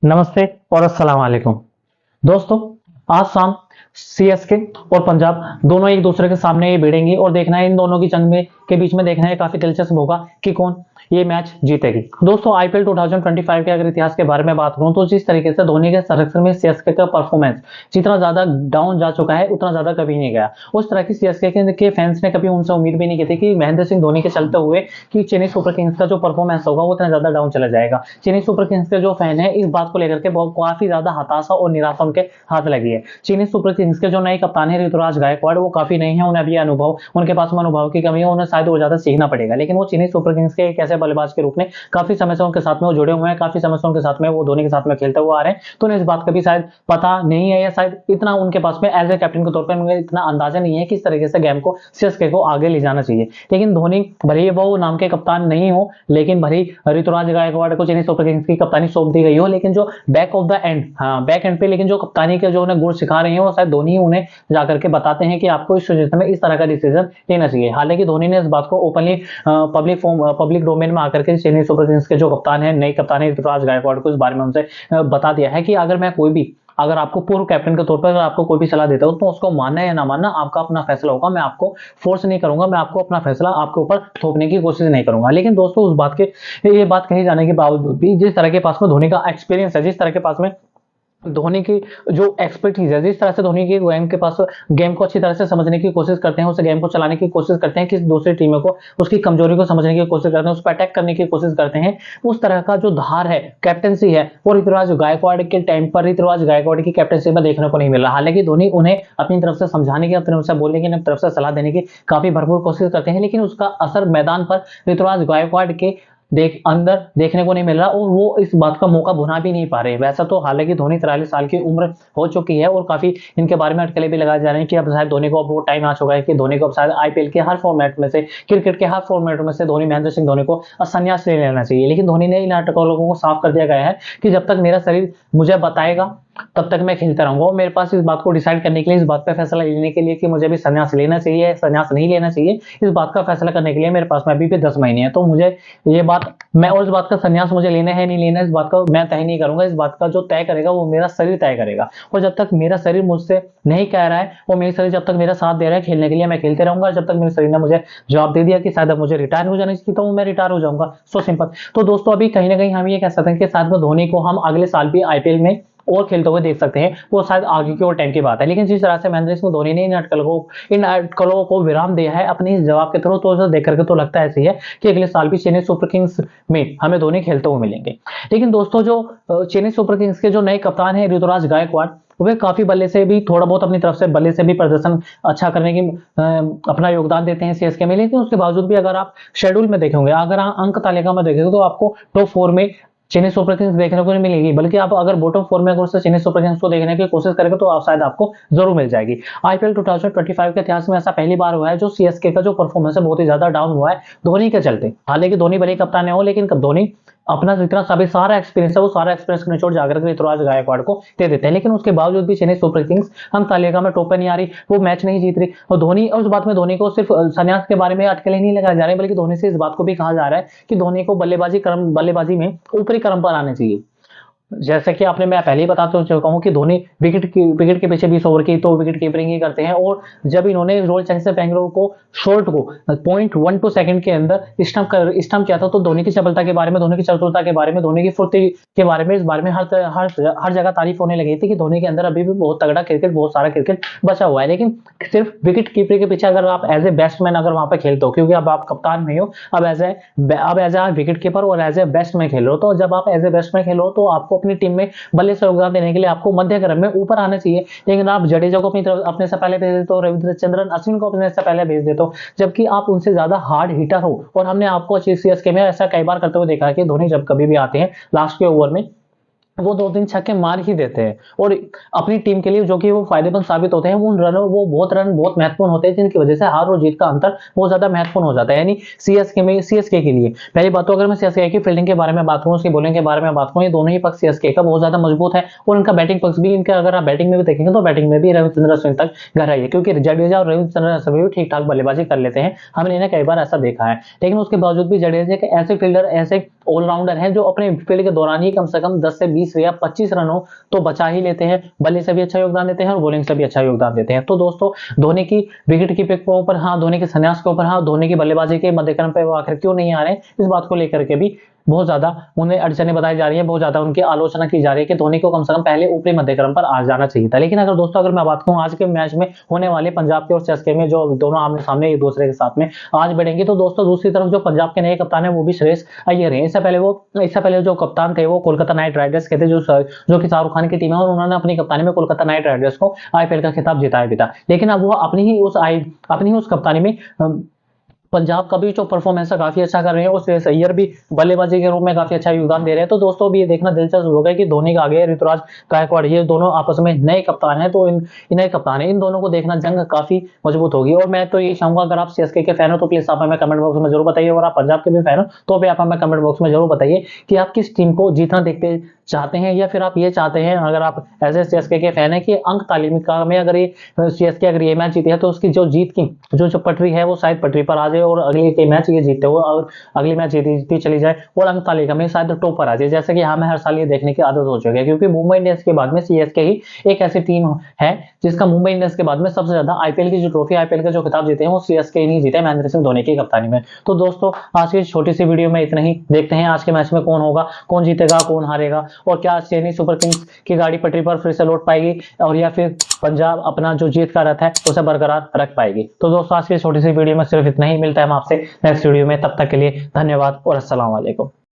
नमस्ते और अस्सलाम वालेकुम। दोस्तों, आज शाम सीएसके और पंजाब दोनों एक दूसरे के सामने ये भिड़ेंगी और देखना है इन दोनों की जंग में के बीच में देखना है काफी दिलचस्प होगा कि कौन ये मैच जीतेगी। दोस्तों, आईपीएल 2025 के अगर इतिहास के बारे में बात करूं तो जिस तरीके से धोनी के संरक्षण में सीएसके का परफॉर्मेंस जितना ज्यादा डाउन जा चुका है उतना ज्यादा कभी नहीं गया। उस तरह की सीएसके के फैंस ने कभी उनसे उम्मीद भी नहीं की थी कि महेंद्र सिंह धोनी के चलते हुए कि चेन्नई सुपर किंग्स का जो परफॉर्मेंस होगा वो उतना ज्यादा डाउन चला जाएगा। चेन्नई सुपर किंग्स के जो फैन है इस बात को लेकर के बहुत काफी ज्यादा हताशा और निराशा उनके हाथ लगी है। चेन्नई सुपर किंग्स के जो नए कप्तान है ऋतुराज गायकवाड़ वो काफी नहीं है, उन्हें अभी अनुभव उनके पास में अनुभव की कमी है, उन्हें शायद और ज्यादा सीखना पड़ेगा। लेकिन वो चेन्नई सुपर किंग्स के एक ऐसे बल्लेबाज के रूप में काफी समय से उनके साथ में वो जुड़े हुए हैं, काफी समय से उनके साथ में वो धोनी के साथ में खेलते हुए आ रहे हैं, तो उन्हें इस बात का भी शायद पता नहीं है या शायद इतना उनके पास में एज ए कैप्टन के तौर पर उन्हें इतना अंदाजा नहीं है किस तरीके से गेम को सीएसके को आगे ले जाना चाहिए। लेकिन धोनी भले ही वो नाम के कप्तान नहीं हो, लेकिन भले ही ऋतुराज गायकवाड़ को चेन्नई सुपर किंग्स की कप्तानी सौंप दी गई हो, लेकिन जो back of the end back and पे लेकिन जो कप्तानी के जो उन्हें गुण सिखा रहे हैं वो शायद धोनी उन्हें जाकर के बताते हैं कि आपको इस सिचुएशन में इस तरह का डिसीजन लेना चाहिए। हालांकि धोनी ने इस बात को ओपनली पब्लिक डोमेन में आकर के चेन्नई सुपर किंग्स के जो कप्तान है नए कप्तान है ऋतुराज गायकवाड़ को इस बारे में उनसे बता दिया है कि अगर आपको पूर्व कैप्टन के तौर पर अगर आपको कोई भी सलाह देता हूं तो उसको मानना या ना मानना आपका अपना फैसला होगा। मैं आपको फोर्स नहीं करूंगा, मैं आपको अपना फैसला आपके ऊपर थोपने की कोशिश नहीं करूंगा। लेकिन दोस्तों, उस बात के ये बात कही जाने के बावजूद भी जिस तरह के पास में धोनी का एक्सपीरियंस है, जिस तरह के पास में धोनी की जो एक्सपर्टीज है, जिस तरह से धोनी की गेम के पास गेम को अच्छी तरह से समझने की कोशिश करते हैं, उस गेम को चलाने की कोशिश करते हैं, किस दूसरी टीमों को उसकी कमजोरी को समझने की कोशिश करते हैं, उस पर अटैक करने की कोशिश करते हैं, उस तरह का जो धार है कैप्टनसी है वो ऋतुराज गायकवाड़ के टाइम पर ऋतुराज गायकवाड़ की कैप्टनसी में देखने को नहीं मिल रहा। हालांकि धोनी उन्हें अपनी तरफ से समझाने की, अपनी तरफ से बोलने की, अपनी तरफ से सलाह देने की काफी भरपूर कोशिश करते हैं, लेकिन उसका असर मैदान पर ऋतुराज गायकवाड़ के अंदर देखने को नहीं मिल रहा और वो इस बात का मौका भुना भी नहीं पा रहे। वैसा तो हालांकि धोनी 43 साल की उम्र हो चुकी है और काफी इनके बारे में अटकलें भी लगाए जा रहे हैं कि अब शायद धोनी को अब वो टाइम आ चुका है कि धोनी को अब शायद आईपीएल के हर फॉर्मेट में से, क्रिकेट के हर फॉर्मेट में से धोनी महेंद्र सिंह धोनी को संन्यास ले लेना चाहिए। लेकिन धोनी ने इन अटकलों को साफ कर दिया गया है कि जब तक मेरा शरीर मुझे बताएगा तब तक मैं खेलता रहूंगा और मेरे पास इस बात को डिसाइड करने के लिए, इस बात पे फैसला लेने के लिए कि मुझे भी संन्यास लेना चाहिए, संन्यास नहीं लेना चाहिए, इस बात का फैसला करने के लिए मेरे पास में अभी भी 10 महीने हैं। तो मुझे ये बात, मैं और इस बात का संन्यास मुझे लेना है नहीं लेना, इस बात का मैं तय नहीं करूंगा। इस बात का जो तय करेगा वो मेरा शरीर तय करेगा और जब तक मेरा शरीर मुझसे नहीं कह रहा है और मेरा शरीर जब तक मेरा साथ दे रहा है खेलने के लिए, मैं खेलते रहूंगा। जब तक मेरे शरीर ने मुझे जवाब दे दिया कि शायद अब मुझे रिटायर हो जाना चाहिए तो मैं रिटायर हो जाऊंगा। So simple. तो दोस्तों, अभी कहीं ना कहीं हम ये कह सकते हैं कि शायद में धोनी को हम अगले साल भी आईपीएल में और खेलते हुए देख सकते हैं, वो शायद आगे की और टाइम की बात है। लेकिन जिस तरह से महेंद्र सिंह धोनी ने इन अटकलों को विराम दिया है अपने इस जवाब के थ्रू, तो देख करके तो लगता है ऐसे ही है कि अगले साल भी चेन्नई सुपर किंग्स में हमें धोनी खेलते हुए मिलेंगे। लेकिन दोस्तों, जो चेन्नई सुपर किंग्स के जो नए कप्तान है ऋतुराज गायकवाड़, वे काफी बल्ले से भी थोड़ा बहुत अपनी तरफ से बल्ले से भी प्रदर्शन अच्छा करने की अपना योगदान देते हैं सीएसके में। लेकिन उसके बावजूद भी अगर आप शेड्यूल में देखेंगे, अगर आप अंक तालिका में देखेंगे, तो आपको टॉप 4 में चेन्नई सुपर किंग्स देखने को नहीं मिलेगी, बल्कि आप अगर बॉटम 4 में अगर चेन्नई सुपर किंग्स को देखने की कोशिश करेंगे तो आप शायद आपको जरूर मिल जाएगी। आईपीएल 2025 के इतिहास में ऐसा पहली बार हुआ है जो सीएसके का जो परफॉर्मेंस है बहुत ही ज्यादा डाउन हुआ है धोनी के चलते। हालांकि धोनी भले कप्तान है हो, लेकिन धोनी अपना जितना सभी सारा एक्सपीरियंस है वो सारा एक्सपीरियंस का निचोड़ जाकर के ऋतुराज गायकवाड़ को दे देते हैं। लेकिन उसके बावजूद भी चेन्नई सुपर किंग्स हम तालिका में टॉप पे नहीं आ रही, वो मैच नहीं जीत रही। और धोनी, और उस बात में धोनी को सिर्फ संन्यास के बारे में अटकलें नहीं लगाए जा रहे, बल्कि धोनी से इस बात को भी कहा जा रहा है कि धोनी को बल्लेबाजी में ऊपरी क्रम पर आने चाहिए। जैसे कि आपने, मैं पहले ही बता चुका हूं कि धोनी विकेट के पीछे 20 ओवर की तो विकेट कीपिंग ही करते हैं और जब इन्होंने रॉयल चैलेंजर्स बेंगलुरु को शॉर्ट को 0.12 सेकंड के अंदर स्टंप किया था, तो धोनी की चपलता के बारे में, धोनी की चतुरता के बारे में, धोनी की फुर्ती के बारे में, इस बारे में हर जगह तारीफ होने लगी थी कि धोनी के अंदर अभी भी बहुत तगड़ा क्रिकेट, बहुत सारा क्रिकेट बचा हुआ है। लेकिन सिर्फ विकेट कीपर के पीछे अगर आप एज ए बैट्समैन अगर वहां पर खेलते हो, क्योंकि अब आप कप्तान नहीं हो, अब एज ए विकेट कीपर और एज ए बैट्समैन खेल रहे हो, तो जब आप एज ए बैट्समैन खेलो तो आपको अपनी टीम में बल्ले से योगदान देने के लिए आपको मध्य क्रम में ऊपर आना चाहिए। लेकिन आप जडेजा को अपनी तरफ अपने से पहले भेज देते हो, रविचंद्रन अश्विन को अपने से पहले भेज देते हो, जबकि आप उनसे ज्यादा हार्ड हिटर हो। और हमने आपको सीएसके में ऐसा कई बार करते हुए देखा है कि धोनी जब कभी भी आते हैं लास्ट के ओवर में वो 2-3 छक्के मार ही देते हैं और अपनी टीम के लिए जो कि वो फायदेमंद साबित होते हैं। वो बहुत रन बहुत महत्वपूर्ण होते हैं, जिनकी वजह से हार और जीत का अंतर बहुत ज्यादा महत्वपूर्ण हो जाता है। यानी सीएसके के लिए पहली बात तो अगर मैं सीएसके की फील्डिंग के बारे में बात करूं, उसकी बॉलिंग के बारे में बात करूं, ये दोनों ही पक्ष सीएसके का बहुत ज्यादा मजबूत है और इनका बैटिंग पक्ष भी, इनका अगर आप बैटिंग में भी देखेंगे तो बैटिंग में भी रविचंद्रन अश्विन तक गहराई है, क्योंकि जडेजा और रविचंद्रन अश्विन भी ठीक ठाक बल्लेबाजी कर लेते हैं, हमने इन्हें कई बार ऐसा देखा है। लेकिन उसके बावजूद भी जडेजा के ऐसे फील्डर, ऐसे ऑलराउंडर हैं जो अपने फील्ड के दौरान ही कम से कम 10 से 20 20 या 25 रन हो तो बचा ही लेते हैं, बल्ले से भी अच्छा योगदान देते हैं और बॉलिंग से भी अच्छा योगदान देते हैं। तो दोस्तों धोनी की विकेट कीपिंग के ऊपर हाँ, धोनी के संन्यास के ऊपर हाँ, धोनी की बल्लेबाजी के मध्यक्रम पे वो आखिर क्यों नहीं आ रहे हैं, इस बात को लेकर के भी बहुत ज्यादा उन्हें अड़चने बताई जा रही है, बहुत ज्यादा उनकी आलोचना की जा रही है कि धोनी को कम से कम पहले ऊपरी मध्यक्रम पर आ जाना चाहिए था। लेकिन अगर दोस्तों अगर मैं बात करूं आज के मैच में होने वाले पंजाब के और सीएसके में, जो दोनों आमने सामने एक दूसरे के साथ में आज भिड़ेंगे, तो दोस्तों दूसरी तरफ जो पंजाब के नए कप्तान है वो भी श्रेयस अय्यर है। इससे पहले जो कप्तान थे वो कोलकाता नाइट राइडर्स के थे, जो कि शाहरुख खान की टीम है, और उन्होंने अपनी कप्तानी में कोलकाता नाइट राइडर्स को आईपीएल का खिताब जिताया भी था। लेकिन अब वो अपनी ही उस कप्तानी में पंजाब का भी जो परफॉर्मेंस है काफी अच्छा कर रहे हैं, और श्रेयस अय्यर भी बल्लेबाजी के रूप में काफी अच्छा योगदान दे रहे हैं। तो दोस्तों अभी ये देखना दिलचस्प होगा कि धोनी का आगे ऋतुराज गायकवाड़, ये दोनों आपस में नए कप्तान हैं, तो इन नए कप्तान है, इन दोनों को देखना जंग काफी मजबूत होगी। और मैं तो ये चाहूंगा अगर आप सीएसके के फैन हो तो प्लीज आप हमें कमेंट बॉक्स में जरूर बताइए, और आप पंजाब के भी फैन हो तो भी आप हमें कमेंट बॉक्स में जरूर बताइए कि आप किस टीम को जीतना देखते चाहते हैं, या फिर आप ये चाहते हैं, अगर आप ऐसे सीएसके के फैन है, कि अंक तालिका में अगर ये सीएसके अगर ये मैच जीते है तो उसकी जो जीत की जो पटरी है वो शायद पटरी पर आ जाए, और अगले के मैच ये जीतते हुए और अगली मैच जीती चली जाए और अंक तालिका में शायद टॉप पर आ जाए, जैसे कि हमें हर साल ये देखने की आदत हो चुकी है। क्योंकि मुंबई इंडियंस के बाद में सीएसके ही एक ऐसी टीम है जिसका मुंबई इंडियंस के बाद में सबसे ज्यादा आईपीएल की जो ट्रॉफी, आईपीएल के जो खिताब जीते हैं वो सीएसके ही नहीं जीते, महेंद्र सिंह धोनी की कप्तानी में। तो दोस्तों आज की छोटी सी वीडियो में इतना ही। देखते हैं आज के मैच में कौन होगा, कौन जीतेगा, कौन हारेगा, और क्या चेन्नई सुपर किंग्स की गाड़ी पटरी पर फिर से लौट पाएगी, और या फिर पंजाब अपना जो जीत का रथ है उसे बरकरार रख पाएगी। तो दोस्तों आज की छोटी सी वीडियो में सिर्फ इतना ही। मिलता है हम आपसे नेक्स्ट वीडियो में, तब तक के लिए धन्यवाद और अस्सलाम वालेकुम।